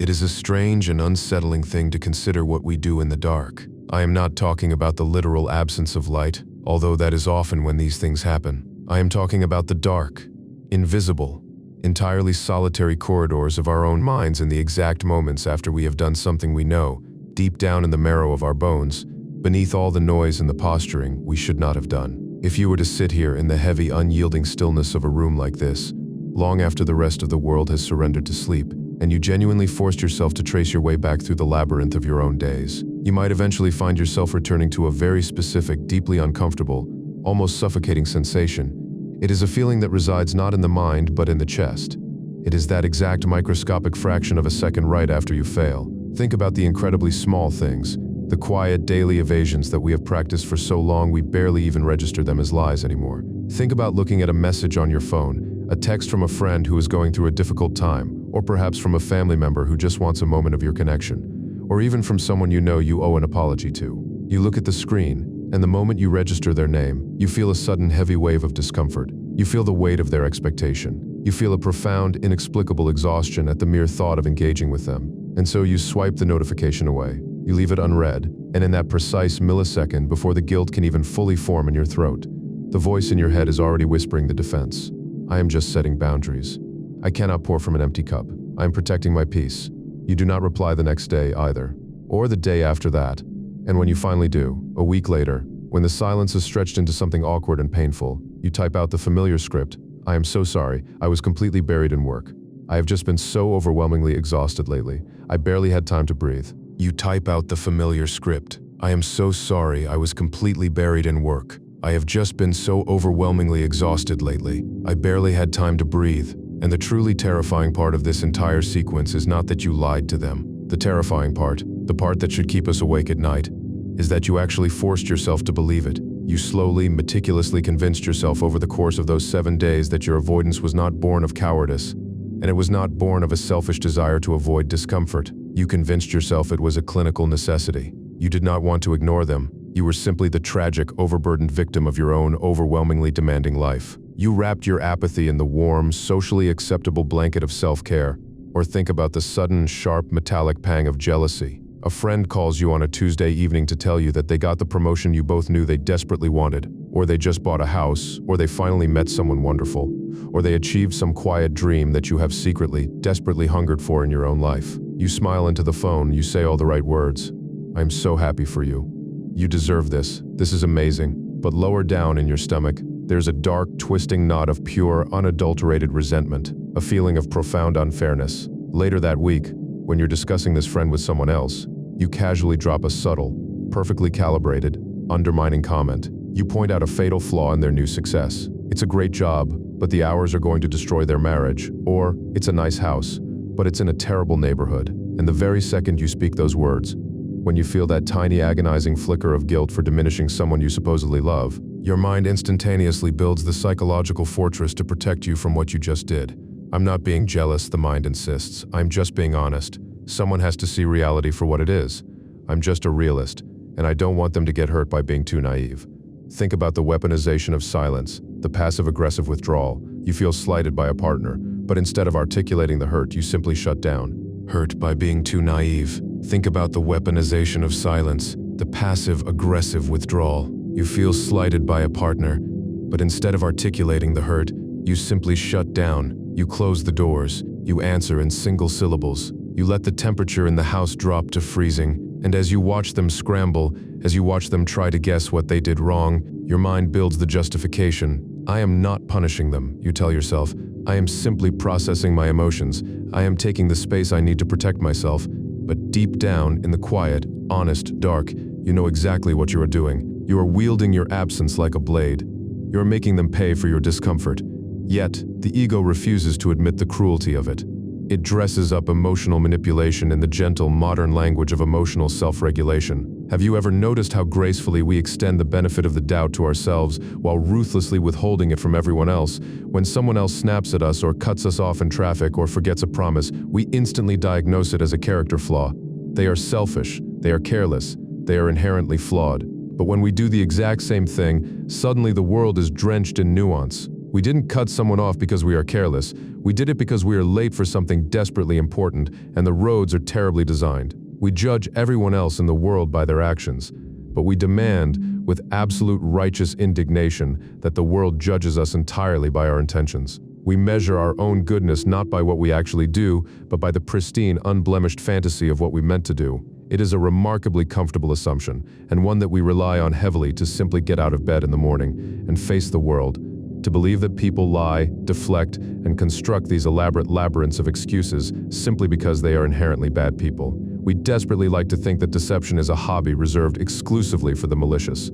It is a strange and unsettling thing to consider what we do in the dark. I am not talking about the literal absence of light, although that is often when these things happen. I am talking about the dark, invisible, entirely solitary corridors of our own minds in the exact moments after we have done something we know, deep down in the marrow of our bones, beneath all the noise and the posturing, we should not have done. If you were to sit here in the heavy, unyielding stillness of a room like this, long after the rest of the world has surrendered to sleep, and you genuinely forced yourself to trace your way back through the labyrinth of your own days, you might eventually find yourself returning to a very specific, deeply uncomfortable, almost suffocating sensation. It is a feeling that resides not in the mind, but in the chest. It is that exact microscopic fraction of a second right after you fail. Think about the incredibly small things, the quiet daily evasions that we have practiced for so long we barely even register them as lies anymore. Think about looking at a message on your phone, a text from a friend who is going through a difficult time, or perhaps from a family member who just wants a moment of your connection, or even from someone you know you owe an apology to. You look at the screen, and the moment you register their name, you feel a sudden heavy wave of discomfort. You feel the weight of their expectation. You feel a profound, inexplicable exhaustion at the mere thought of engaging with them. And so you swipe the notification away. You leave it unread, and in that precise millisecond before the guilt can even fully form in your throat, the voice in your head is already whispering the defense. I am just setting boundaries. I cannot pour from an empty cup. I am protecting my peace. You do not reply the next day either, or the day after that. And when you finally do, a week later, when the silence is stretched into something awkward and painful, you type out the familiar script. I am so sorry, I was completely buried in work. I have just been so overwhelmingly exhausted lately. I barely had time to breathe. You type out the familiar script. I am so sorry, I was completely buried in work. I have just been so overwhelmingly exhausted lately. I barely had time to breathe. And the truly terrifying part of this entire sequence is not that you lied to them. The terrifying part, the part that should keep us awake at night, is that you actually forced yourself to believe it. You slowly, meticulously convinced yourself over the course of those 7 days that your avoidance was not born of cowardice, and it was not born of a selfish desire to avoid discomfort. You convinced yourself it was a clinical necessity. You did not want to ignore them. You were simply the tragic, overburdened victim of your own overwhelmingly demanding life. You wrapped your apathy in the warm, socially acceptable blanket of self-care. Or think about the sudden, sharp, metallic pang of jealousy. A friend calls you on a Tuesday evening to tell you that they got the promotion you both knew they desperately wanted, or they just bought a house, or they finally met someone wonderful, or they achieved some quiet dream that you have secretly, desperately hungered for in your own life. You smile into the phone, you say all the right words. I'm so happy for you. You deserve this. This is amazing. But lower down in your stomach, there's a dark, twisting knot of pure, unadulterated resentment, a feeling of profound unfairness. Later that week, when you're discussing this friend with someone else, you casually drop a subtle, perfectly calibrated, undermining comment. You point out a fatal flaw in their new success. It's a great job, but the hours are going to destroy their marriage. Or, it's a nice house, but it's in a terrible neighborhood. And the very second you speak those words, when you feel that tiny agonizing flicker of guilt for diminishing someone you supposedly love, your mind instantaneously builds the psychological fortress to protect you from what you just did. I'm not being jealous, the mind insists. I'm just being honest. Someone has to see reality for what it is. I'm just a realist, and I don't want them to get hurt by being too naive. Think about the weaponization of silence, the passive-aggressive withdrawal. You feel slighted by a partner, but instead of articulating the hurt, you simply shut down. Hurt by being too naive. Think about the weaponization of silence, the passive-aggressive withdrawal. You feel slighted by a partner, but instead of articulating the hurt, you simply shut down. You close the doors. You answer in single syllables. You let the temperature in the house drop to freezing, and as you watch them scramble, as you watch them try to guess what they did wrong, your mind builds the justification. I am not punishing them, you tell yourself. I am simply processing my emotions. I am taking the space I need to protect myself. But deep down, in the quiet, honest, dark, you know exactly what you are doing. You are wielding your absence like a blade. You are making them pay for your discomfort. Yet, the ego refuses to admit the cruelty of it. It dresses up emotional manipulation in the gentle, modern language of emotional self-regulation. Have you ever noticed how gracefully we extend the benefit of the doubt to ourselves while ruthlessly withholding it from everyone else? When someone else snaps at us or cuts us off in traffic or forgets a promise, we instantly diagnose it as a character flaw. They are selfish, they are careless, they are inherently flawed. But when we do the exact same thing, suddenly the world is drenched in nuance. We didn't cut someone off because we are careless. We did it because we are late for something desperately important and the roads are terribly designed. We judge everyone else in the world by their actions, but we demand, with absolute righteous indignation, that the world judges us entirely by our intentions. We measure our own goodness not by what we actually do, but by the pristine, unblemished fantasy of what we meant to do. It is a remarkably comfortable assumption, and one that we rely on heavily to simply get out of bed in the morning and face the world. To believe that people lie, deflect, and construct these elaborate labyrinths of excuses simply because they are inherently bad people. We desperately like to think that deception is a hobby reserved exclusively for the malicious.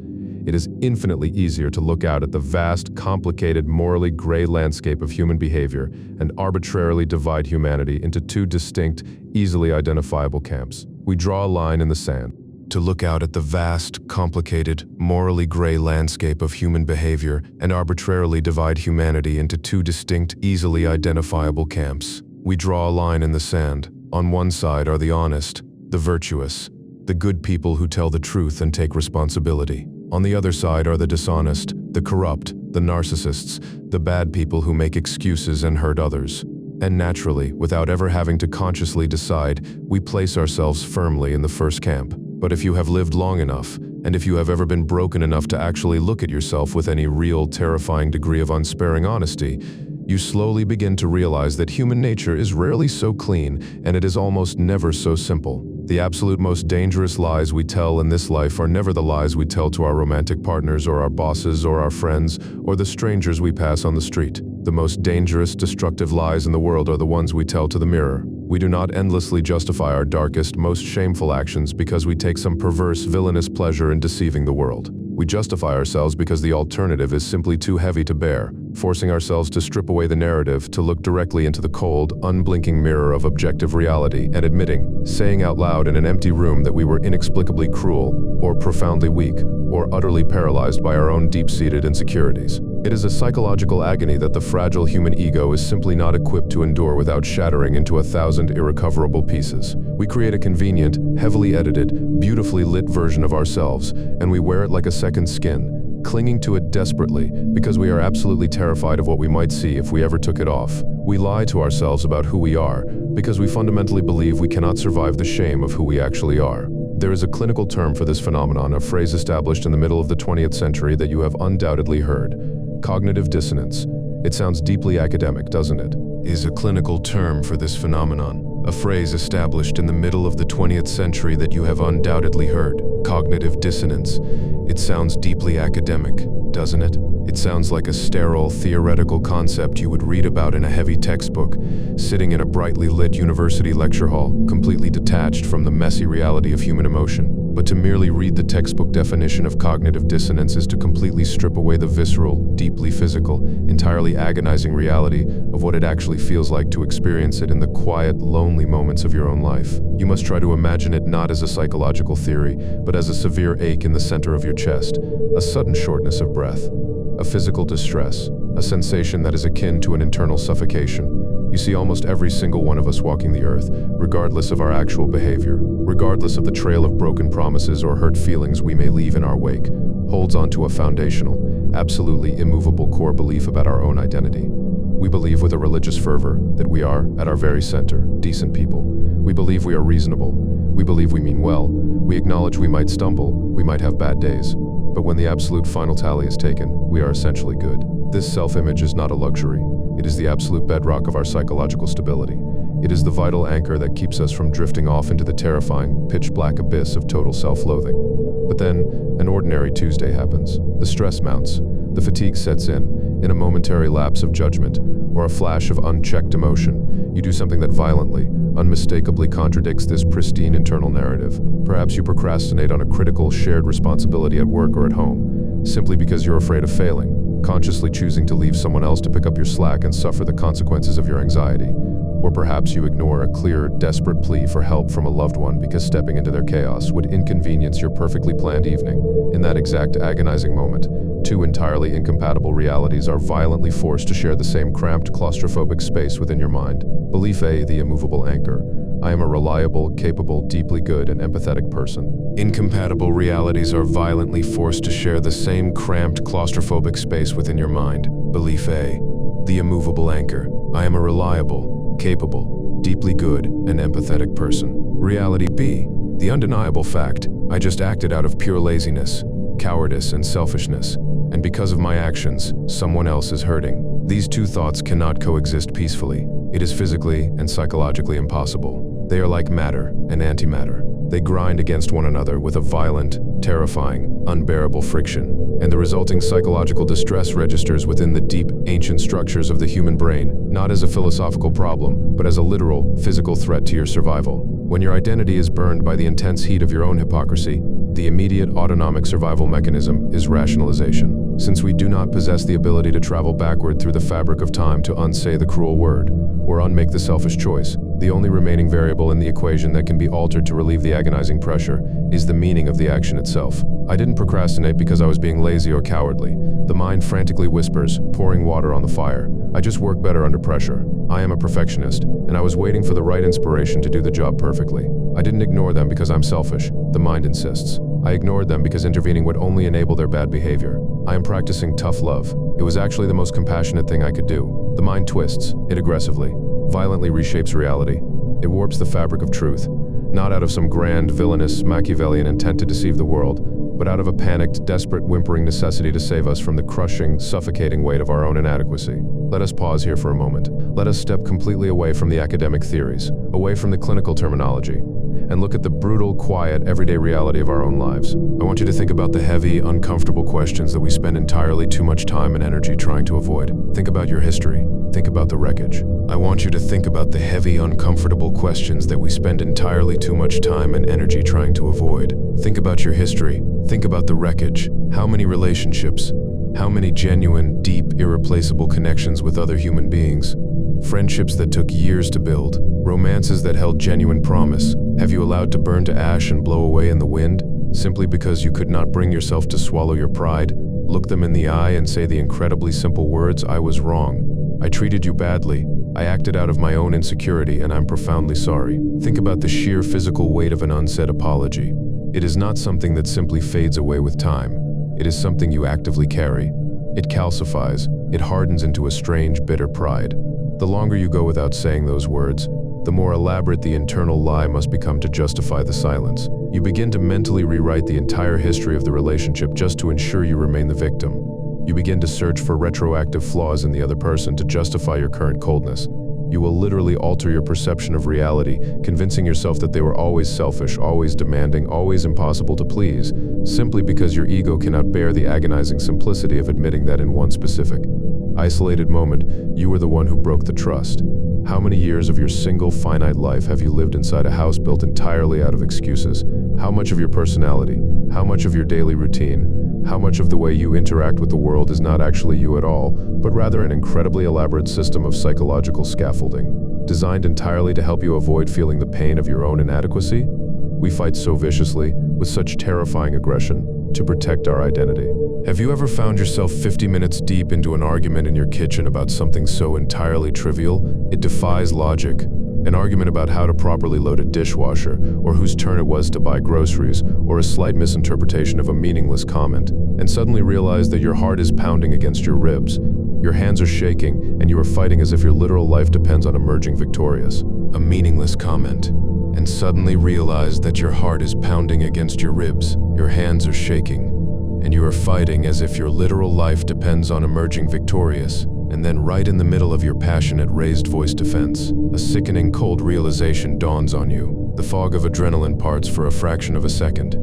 It is infinitely easier to look out at the vast, complicated, morally gray landscape of human behavior and arbitrarily divide humanity into two distinct, easily identifiable camps. We draw a line in the sand. To look out at the vast, complicated, morally gray landscape of human behavior and arbitrarily divide humanity into two distinct, easily identifiable camps. We draw a line in the sand. On one side are the honest, the virtuous, the good people who tell the truth and take responsibility. On the other side are the dishonest, the corrupt, the narcissists, the bad people who make excuses and hurt others. And naturally, without ever having to consciously decide, we place ourselves firmly in the first camp. But if you have lived long enough, and if you have ever been broken enough to actually look at yourself with any real, terrifying degree of unsparing honesty, you slowly begin to realize that human nature is rarely so clean, and it is almost never so simple. The absolute most dangerous lies we tell in this life are never the lies we tell to our romantic partners or our bosses or our friends or the strangers we pass on the street. The most dangerous, destructive lies in the world are the ones we tell to the mirror. We do not endlessly justify our darkest, most shameful actions because we take some perverse, villainous pleasure in deceiving the world. We justify ourselves because the alternative is simply too heavy to bear, forcing ourselves to strip away the narrative, to look directly into the cold, unblinking mirror of objective reality and admitting, saying out loud in an empty room that we were inexplicably cruel, or profoundly weak, or utterly paralyzed by our own deep-seated insecurities. It is a psychological agony that the fragile human ego is simply not equipped to endure without shattering into 1,000 irrecoverable pieces. We create a convenient, heavily edited, beautifully lit version of ourselves, and we wear it like a second skin, clinging to it desperately because we are absolutely terrified of what we might see if we ever took it off. We lie to ourselves about who we are because we fundamentally believe we cannot survive the shame of who we actually are. There is a clinical term for this phenomenon, a phrase established in the middle of the 20th century that you have undoubtedly heard: cognitive dissonance. It sounds deeply academic, doesn't it? Is a clinical term for this phenomenon. A phrase established in the middle of the 20th century that you have undoubtedly heard. Cognitive dissonance. It sounds deeply academic, doesn't it? It sounds like a sterile, theoretical concept you would read about in a heavy textbook, sitting in a brightly lit university lecture hall, completely detached from the messy reality of human emotion. But to merely read the textbook definition of cognitive dissonance is to completely strip away the visceral, deeply physical, entirely agonizing reality of what it actually feels like to experience it in the quiet, lonely moments of your own life. You must try to imagine it not as a psychological theory, but as a severe ache in the center of your chest, a sudden shortness of breath, a physical distress, a sensation that is akin to an internal suffocation. You see almost every single one of us walking the earth, regardless of our actual behavior, regardless of the trail of broken promises or hurt feelings we may leave in our wake, holds onto a foundational, absolutely immovable core belief about our own identity. We believe with a religious fervor that we are, at our very center, decent people. We believe we are reasonable. We believe we mean well. We acknowledge we might stumble, we might have bad days. But when the absolute final tally is taken, we are essentially good. This self-image is not a luxury. It is the absolute bedrock of our psychological stability. It is the vital anchor that keeps us from drifting off into the terrifying, pitch-black abyss of total self-loathing. But then, an ordinary Tuesday happens. The stress mounts. The fatigue sets in a momentary lapse of judgment, or a flash of unchecked emotion. You do something that violently, unmistakably contradicts this pristine internal narrative. Perhaps you procrastinate on a critical, shared responsibility at work or at home, simply because you're afraid of failing, consciously choosing to leave someone else to pick up your slack and suffer the consequences of your anxiety. Or perhaps you ignore a clear, desperate plea for help from a loved one because stepping into their chaos would inconvenience your perfectly planned evening. In that exact agonizing moment, two entirely incompatible realities are violently forced to share the same cramped, claustrophobic space within your mind. Belief A, the immovable anchor. I am a reliable, capable, deeply good, and empathetic person. Incompatible realities are violently forced to share the same cramped, claustrophobic space within your mind. Belief A, the immovable anchor. I am a reliable, capable, deeply good, and empathetic person. Reality B, the undeniable fact. I just acted out of pure laziness, cowardice, and selfishness. And because of my actions, someone else is hurting. These two thoughts cannot coexist peacefully. It is physically and psychologically impossible. They are like matter and antimatter. They grind against one another with a violent, terrifying, unbearable friction, and the resulting psychological distress registers within the deep, ancient structures of the human brain, not as a philosophical problem, but as a literal, physical threat to your survival. When your identity is burned by the intense heat of your own hypocrisy, the immediate autonomic survival mechanism is rationalization. Since we do not possess the ability to travel backward through the fabric of time to unsay the cruel word, or unmake the selfish choice, the only remaining variable in the equation that can be altered to relieve the agonizing pressure is the meaning of the action itself. I didn't procrastinate because I was being lazy or cowardly. The mind frantically whispers, pouring water on the fire. I just work better under pressure. I am a perfectionist, and I was waiting for the right inspiration to do the job perfectly. I didn't ignore them because I'm selfish. The mind insists. I ignored them because intervening would only enable their bad behavior. I am practicing tough love. It was actually the most compassionate thing I could do. The mind twists, it aggressively, violently reshapes reality. It warps the fabric of truth, not out of some grand, villainous, Machiavellian intent to deceive the world, but out of a panicked, desperate, whimpering necessity to save us from the crushing, suffocating weight of our own inadequacy. Let us pause here for a moment. Let us step completely away from the academic theories, away from the clinical terminology, and look at the brutal, quiet, everyday reality of our own lives. I want you to think about the heavy, uncomfortable questions that we spend entirely too much time and energy trying to avoid. Think about your history. Think about the wreckage. I want you to think about the heavy, uncomfortable questions that we spend entirely too much time and energy trying to avoid. Think about your history. Think about the wreckage. How many relationships? How many genuine, deep, irreplaceable connections with other human beings? Friendships that took years to build. Romances that held genuine promise. Have you allowed to burn to ash and blow away in the wind? Simply because you could not bring yourself to swallow your pride, look them in the eye and say the incredibly simple words, "I was wrong. I treated you badly. I acted out of my own insecurity and I'm profoundly sorry." Think about the sheer physical weight of an unsaid apology. It is not something that simply fades away with time. It is something you actively carry. It calcifies. It hardens into a strange, bitter pride. The longer you go without saying those words, the more elaborate the internal lie must become to justify the silence. You begin to mentally rewrite the entire history of the relationship just to ensure you remain the victim. You begin to search for retroactive flaws in the other person to justify your current coldness. You will literally alter your perception of reality, convincing yourself that they were always selfish, always demanding, always impossible to please, simply because your ego cannot bear the agonizing simplicity of admitting that in one specific, isolated moment, you were the one who broke the trust. How many years of your single, finite life have you lived inside a house built entirely out of excuses? How much of your personality, how much of your daily routine, how much of the way you interact with the world is not actually you at all, but rather an incredibly elaborate system of psychological scaffolding, designed entirely to help you avoid feeling the pain of your own inadequacy? We fight so viciously, with such terrifying aggression, to protect our identity. Have you ever found yourself 50 minutes deep into an argument in your kitchen about something so entirely trivial, it defies logic? An argument about how to properly load a dishwasher, or whose turn it was to buy groceries, or a slight misinterpretation of a meaningless comment, and suddenly realize that your heart is pounding against your ribs, your hands are shaking, and you are fighting as if your literal life depends on emerging victorious. A meaningless comment, and suddenly realize that your heart is pounding against your ribs, your hands are shaking, and you are fighting as if your literal life depends on emerging victorious. And then right in the middle of your passionate, raised voice defense, a sickening cold realization dawns on you. The fog of adrenaline parts for a fraction of a second.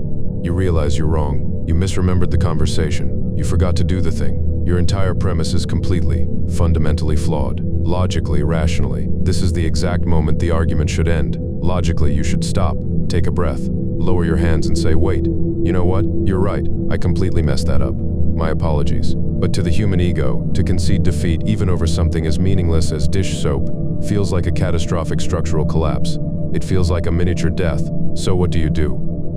You realize you're wrong. You misremembered the conversation. You forgot to do the thing. Your entire premise is completely, fundamentally flawed. Logically, rationally, this is the exact moment the argument should end. Logically, you should stop, take a breath, lower your hands and say, wait, you know what? You're right. I completely messed that up. My apologies. But to the human ego, to concede defeat even over something as meaningless as dish soap feels like a catastrophic structural collapse. It feels like a miniature death. So what do?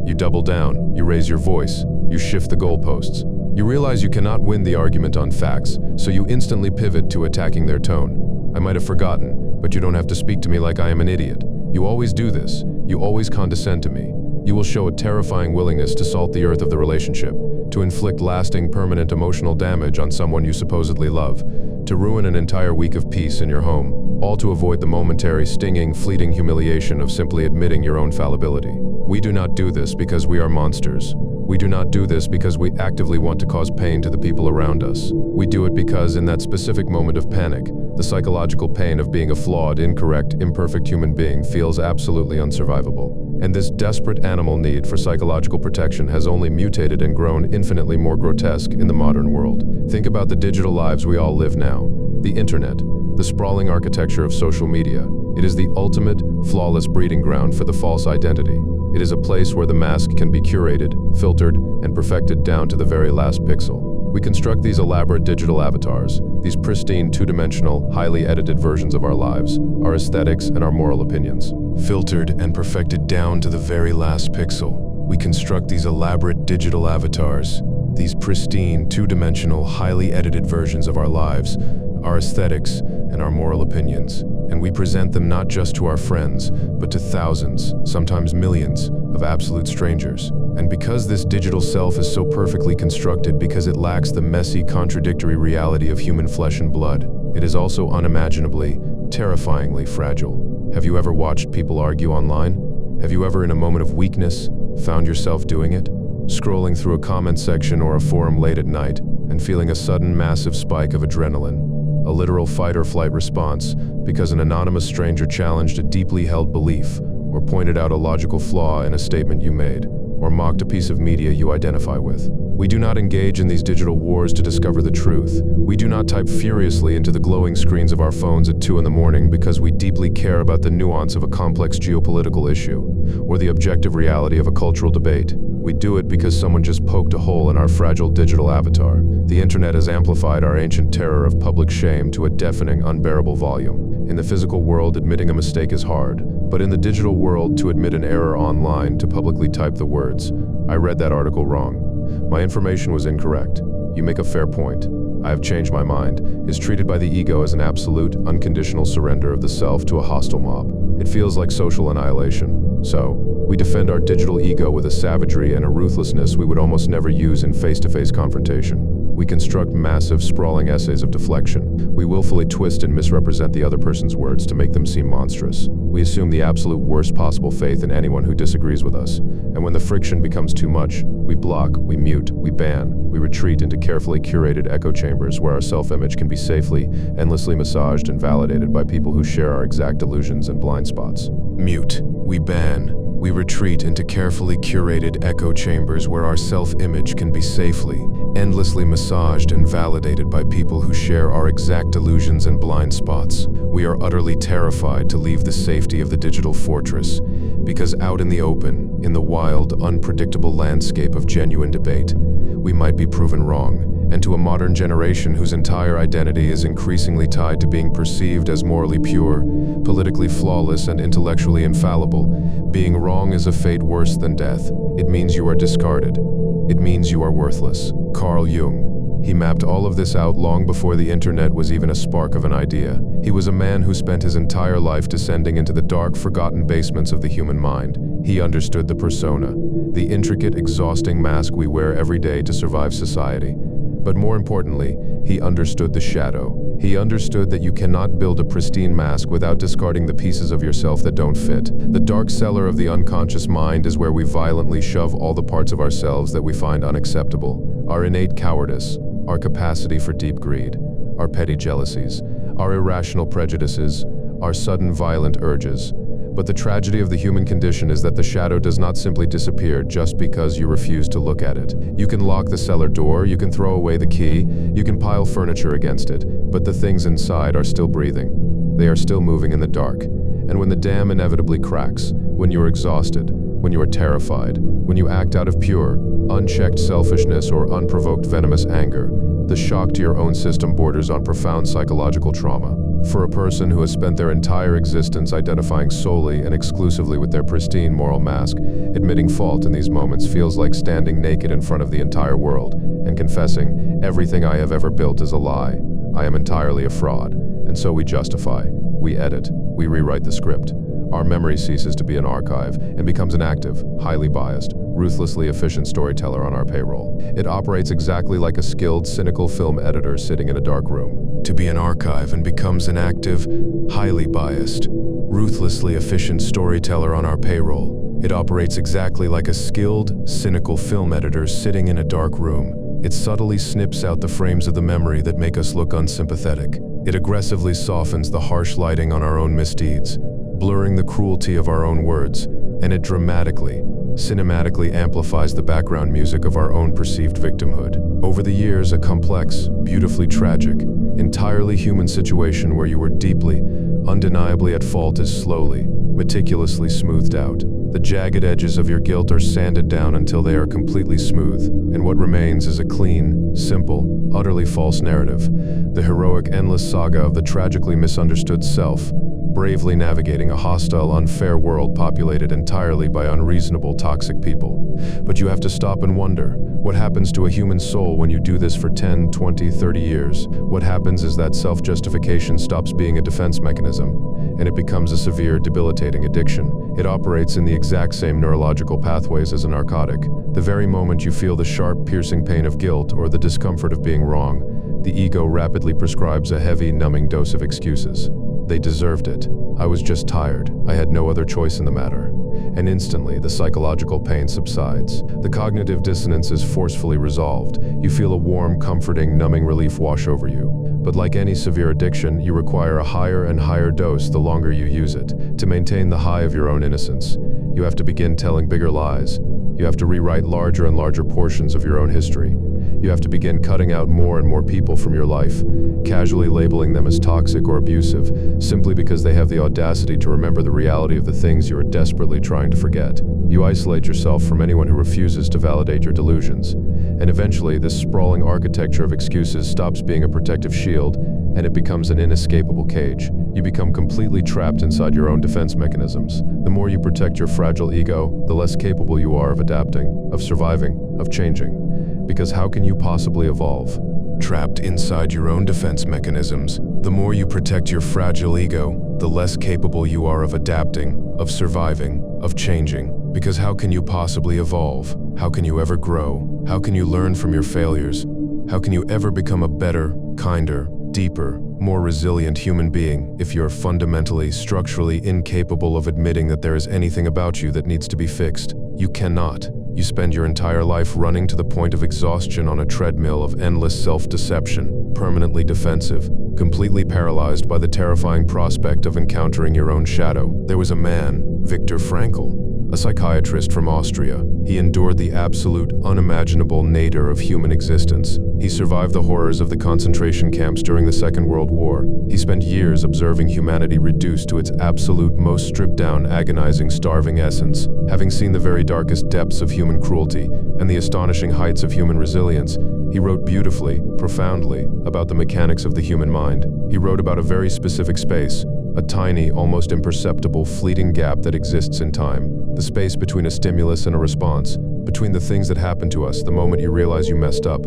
You double down, you raise your voice, you shift the goalposts. You realize you cannot win the argument on facts, so you instantly pivot to attacking their tone. I might have forgotten, but you don't have to speak to me like I am an idiot. You always do this. You always condescend to me. You will show a terrifying willingness to salt the earth of the relationship, to inflict lasting, permanent emotional damage on someone you supposedly love, to ruin an entire week of peace in your home, all to avoid the momentary, stinging, fleeting humiliation of simply admitting your own fallibility. We do not do this because we are monsters. We do not do this because we actively want to cause pain to the people around us. We do it because in that specific moment of panic, the psychological pain of being a flawed, incorrect, imperfect human being feels absolutely unsurvivable. And this desperate animal need for psychological protection has only mutated and grown infinitely more grotesque in the modern world. Think about the digital lives we all live now. The internet, the sprawling architecture of social media. It is the ultimate, flawless breeding ground for the false identity. It is a place where the mask can be curated, filtered, and perfected down to the very last pixel. We construct these elaborate digital avatars, these pristine, two-dimensional, highly edited versions of our lives, our aesthetics, and our moral opinions. Filtered and perfected down to the very last pixel. We construct these elaborate digital avatars, these pristine, two-dimensional, highly edited versions of our lives, our aesthetics, and our moral opinions. And we present them not just to our friends, but to thousands, sometimes millions, of absolute strangers. And because this digital self is so perfectly constructed, because it lacks the messy, contradictory reality of human flesh and blood, it is also unimaginably, terrifyingly fragile. Have you ever watched people argue online? Have you ever, in a moment of weakness, found yourself doing it? Scrolling through a comment section or a forum late at night and feeling a sudden massive spike of adrenaline. A literal fight-or-flight response because an anonymous stranger challenged a deeply held belief, or pointed out a logical flaw in a statement you made, or mocked a piece of media you identify with. We do not engage in these digital wars to discover the truth. We do not type furiously into the glowing screens of our phones at 2 in the morning because we deeply care about the nuance of a complex geopolitical issue, or the objective reality of a cultural debate. We do it because someone just poked a hole in our fragile digital avatar. The internet has amplified our ancient terror of public shame to a deafening, unbearable volume. In the physical world, admitting a mistake is hard, but in the digital world, to admit an error online, to publicly type the words, "I read that article wrong. My information was incorrect. You make a fair point. I have changed my mind," is treated by the ego as an absolute, unconditional surrender of the self to a hostile mob. It feels like social annihilation. So, we defend our digital ego with a savagery and a ruthlessness we would almost never use in face-to-face confrontation. We construct massive, sprawling essays of deflection. We willfully twist and misrepresent the other person's words to make them seem monstrous. We assume the absolute worst possible faith in anyone who disagrees with us. And when the friction becomes too much, we block, we mute, we ban, we retreat into carefully curated echo chambers where our self-image can be safely, endlessly massaged and validated by people who share our exact delusions and blind spots. Mute, we ban, we retreat into carefully curated echo chambers where our self-image can be safely, endlessly massaged and validated by people who share our exact delusions and blind spots. We are utterly terrified to leave the safety of the digital fortress, because out in the open, in the wild, unpredictable landscape of genuine debate, we might be proven wrong. And to a modern generation whose entire identity is increasingly tied to being perceived as morally pure, politically flawless, and intellectually infallible, being wrong is a fate worse than death. It means you are discarded. It means you are worthless. Carl Jung. He mapped all of this out long before the internet was even a spark of an idea. He was a man who spent his entire life descending into the dark, forgotten basements of the human mind. He understood the persona, the intricate, exhausting mask we wear every day to survive society. But more importantly, he understood the shadow. He understood that you cannot build a pristine mask without discarding the pieces of yourself that don't fit. The dark cellar of the unconscious mind is where we violently shove all the parts of ourselves that we find unacceptable. Our innate cowardice, our capacity for deep greed, our petty jealousies, our irrational prejudices, our sudden violent urges. But the tragedy of the human condition is that the shadow does not simply disappear just because you refuse to look at it. You can lock the cellar door, you can throw away the key, you can pile furniture against it, but the things inside are still breathing. They are still moving in the dark. And when the dam inevitably cracks, when you are exhausted, when you are terrified, when you act out of pure, unchecked selfishness or unprovoked venomous anger, the shock to your own system borders on profound psychological trauma. For a person who has spent their entire existence identifying solely and exclusively with their pristine moral mask, admitting fault in these moments feels like standing naked in front of the entire world and confessing, everything I have ever built is a lie. I am entirely a fraud. And so we justify, we edit, we rewrite the script. our memory ceases to be an archive and becomes an active, highly biased, ruthlessly efficient storyteller on our payroll. It operates exactly like a skilled, cynical film editor sitting in a dark room. To be an archive and becomes an active, highly biased, ruthlessly efficient storyteller on our payroll. It operates exactly like a skilled, cynical film editor sitting in a dark room. It subtly snips out the frames of the memory that make us look unsympathetic. It aggressively softens the harsh lighting on our own misdeeds, blurring the cruelty of our own words, and it dramatically, cinematically amplifies the background music of our own perceived victimhood. Over the years, a complex, beautifully tragic, entirely human situation where you were deeply, undeniably at fault is slowly, meticulously smoothed out. The jagged edges of your guilt are sanded down until they are completely smooth, and what remains is a clean, simple, utterly false narrative, the heroic, endless saga of the tragically misunderstood self, bravely navigating a hostile, unfair world populated entirely by unreasonable, toxic people. But you have to stop and wonder, what happens to a human soul when you do this for 10, 20, 30 years? What happens is that self-justification stops being a defense mechanism, and it becomes a severe, debilitating addiction. It operates in the exact same neurological pathways as a narcotic. The very moment you feel the sharp, piercing pain of guilt or the discomfort of being wrong, the ego rapidly prescribes a heavy, numbing dose of excuses. They deserved it. I was just tired. I had no other choice in the matter. And instantly, the psychological pain subsides. The cognitive dissonance is forcefully resolved. You feel a warm, comforting, numbing relief wash over you. But like any severe addiction, you require a higher and higher dose the longer you use it. To maintain the high of your own innocence, you have to begin telling bigger lies. You have to rewrite larger and larger portions of your own history. You have to begin cutting out more and more people from your life, casually labeling them as toxic or abusive, simply because they have the audacity to remember the reality of the things you are desperately trying to forget. You isolate yourself from anyone who refuses to validate your delusions. And eventually, this sprawling architecture of excuses stops being a protective shield, and it becomes an inescapable cage. You become completely trapped inside your own defense mechanisms. The more you protect your fragile ego, the less capable you are of adapting, of surviving, of changing. Because how can you possibly evolve? Trapped inside your own defense mechanisms, the more you protect your fragile ego, the less capable you are of adapting, of surviving, of changing. Because how can you possibly evolve? How can you ever grow? How can you learn from your failures? How can you ever become a better, kinder, deeper, more resilient human being if you're fundamentally, structurally incapable of admitting that there is anything about you that needs to be fixed? You cannot. You spend your entire life running to the point of exhaustion on a treadmill of endless self-deception, permanently defensive, completely paralyzed by the terrifying prospect of encountering your own shadow. There was a man, Viktor Frankl, a psychiatrist from Austria. He endured the absolute, unimaginable nadir of human existence. He survived the horrors of the concentration camps during the Second World War. He spent years observing humanity reduced to its absolute, most stripped-down, agonizing, starving essence. Having seen the very darkest depths of human cruelty and the astonishing heights of human resilience, he wrote beautifully, profoundly, about the mechanics of the human mind. He wrote about a very specific space, a tiny, almost imperceptible, fleeting gap that exists in time. The space between a stimulus and a response, between the things that happen to us the moment you realize you messed up,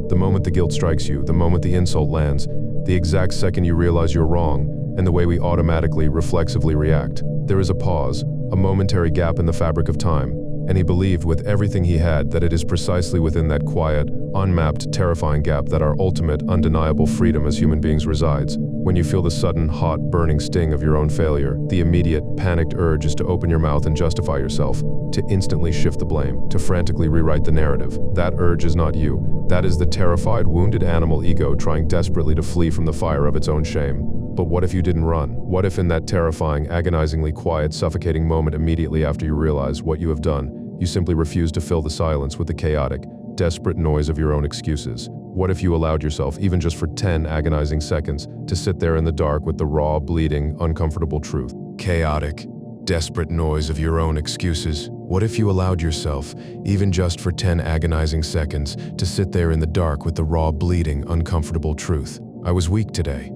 the moment the guilt strikes you, the moment the insult lands, the exact second you realize you're wrong, and the way we automatically, reflexively react. There is a pause, a momentary gap in the fabric of time, and he believed with everything he had that it is precisely within that quiet, unmapped, terrifying gap that our ultimate, undeniable freedom as human beings resides. When you feel the sudden, hot, burning sting of your own failure, the immediate, panicked urge is to open your mouth and justify yourself, to instantly shift the blame, to frantically rewrite the narrative. That urge is not you. That is the terrified, wounded animal ego trying desperately to flee from the fire of its own shame. But what if you didn't run? What if in that terrifying, agonizingly quiet, suffocating moment immediately after you realize what you have done, you simply refuse to fill the silence with the chaotic, desperate noise of your own excuses? What if you allowed yourself, even just for 10 agonizing seconds, to sit there in the dark with the raw, bleeding, uncomfortable truth? Chaotic, desperate noise of your own excuses. What if you allowed yourself, even just for 10 agonizing seconds, to sit there in the dark with the raw, bleeding, uncomfortable truth? I was weak today.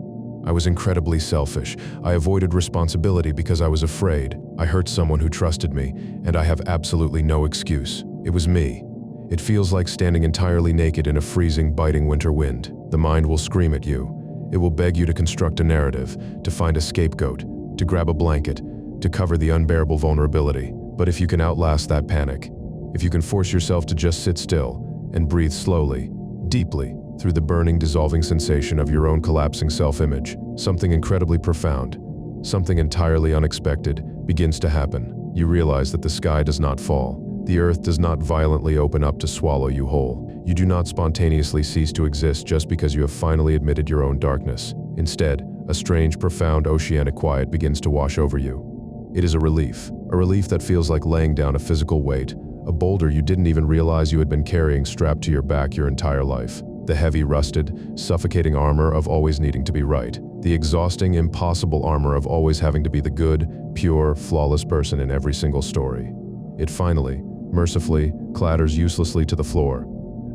I was incredibly selfish. I avoided responsibility because I was afraid. I hurt someone who trusted me, and I have absolutely no excuse. It was me. It feels like standing entirely naked in a freezing, biting winter wind. The mind will scream at you. It will beg you to construct a narrative, to find a scapegoat, to grab a blanket, to cover the unbearable vulnerability. But if you can outlast that panic, if you can force yourself to just sit still and breathe slowly, deeply, through the burning, dissolving sensation of your own collapsing self-image, something incredibly profound, something entirely unexpected begins to happen. You realize that the sky does not fall. The earth does not violently open up to swallow you whole. You do not spontaneously cease to exist just because you have finally admitted your own darkness. Instead, a strange, profound oceanic quiet begins to wash over you. It is a relief that feels like laying down a physical weight, a boulder you didn't even realize you had been carrying strapped to your back your entire life. The heavy, rusted, suffocating armor of always needing to be right. The exhausting, impossible armor of always having to be the good, pure, flawless person in every single story. It finally, mercifully, clatters uselessly to the floor.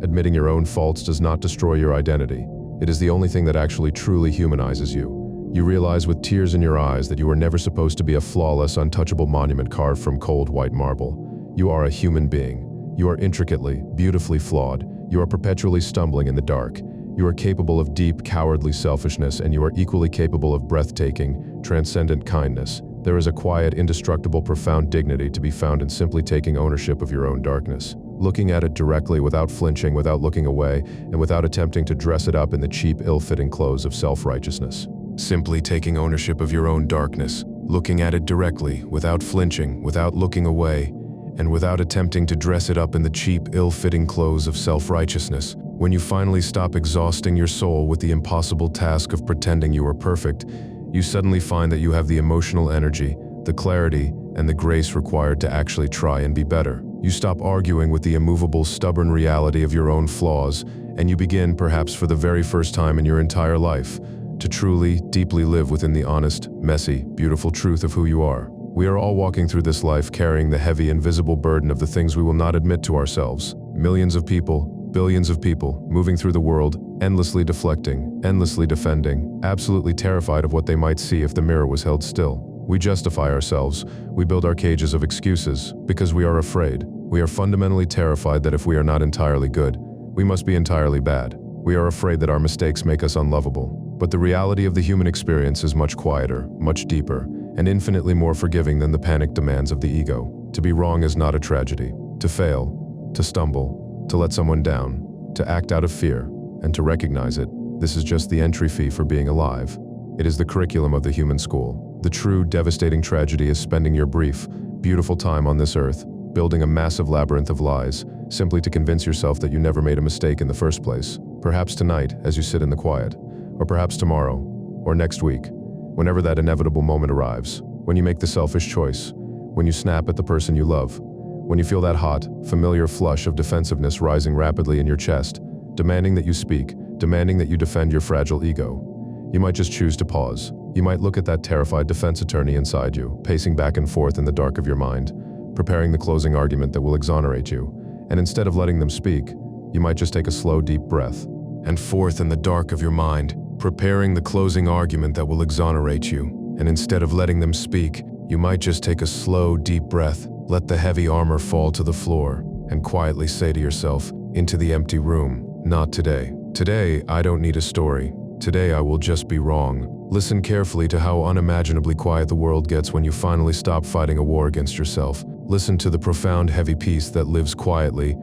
Admitting your own faults does not destroy your identity. It is the only thing that actually truly humanizes you. You realize with tears in your eyes that you were never supposed to be a flawless, untouchable monument carved from cold white marble. You are a human being. You are intricately, beautifully flawed. You are perpetually stumbling in the dark. You are capable of deep, cowardly selfishness, and you are equally capable of breathtaking, transcendent kindness. There is a quiet, indestructible, profound dignity to be found in simply taking ownership of your own darkness. Looking at it directly without flinching, without looking away, and without attempting to dress it up in the cheap, ill-fitting clothes of self-righteousness. Simply taking ownership of your own darkness. Looking at it directly, without flinching, without looking away, and without attempting to dress it up in the cheap, ill-fitting clothes of self-righteousness. When you finally stop exhausting your soul with the impossible task of pretending you are perfect, you suddenly find that you have the emotional energy, the clarity, and the grace required to actually try and be better. You stop arguing with the immovable, stubborn reality of your own flaws, and you begin, perhaps for the very first time in your entire life, to truly, deeply live within the honest, messy, beautiful truth of who you are. We are all walking through this life carrying the heavy, invisible burden of the things we will not admit to ourselves. Millions of people, billions of people, moving through the world, endlessly deflecting, endlessly defending, absolutely terrified of what they might see if the mirror was held still. We justify ourselves, we build our cages of excuses, because we are afraid. We are fundamentally terrified that if we are not entirely good, we must be entirely bad. We are afraid that our mistakes make us unlovable. But the reality of the human experience is much quieter, much deeper, and infinitely more forgiving than the panicked demands of the ego. To be wrong is not a tragedy. To fail, to stumble, to let someone down, to act out of fear, and to recognize it, this is just the entry fee for being alive. It is the curriculum of the human school. The true, devastating tragedy is spending your brief, beautiful time on this earth, building a massive labyrinth of lies, simply to convince yourself that you never made a mistake in the first place. Perhaps tonight, as you sit in the quiet, or perhaps tomorrow, or next week, whenever that inevitable moment arrives, when you make the selfish choice, when you snap at the person you love, when you feel that hot, familiar flush of defensiveness rising rapidly in your chest, demanding that you speak, demanding that you defend your fragile ego, you might just choose to pause. You might look at that terrified defense attorney inside you, pacing back and forth in the dark of your mind, preparing the closing argument that will exonerate you, and instead of letting them speak, you might just take a slow, deep breath. And forth in the dark of your mind, preparing the closing argument that will exonerate you, and instead of letting them speak, you might just take a slow, deep breath, let the heavy armor fall to the floor, and quietly say to yourself, into the empty room, not today. Today, I don't need a story. Today, I will just be wrong. Listen carefully to how unimaginably quiet the world gets when you finally stop fighting a war against yourself. Listen to the profound, heavy peace that lives quietly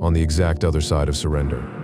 on the exact other side of surrender.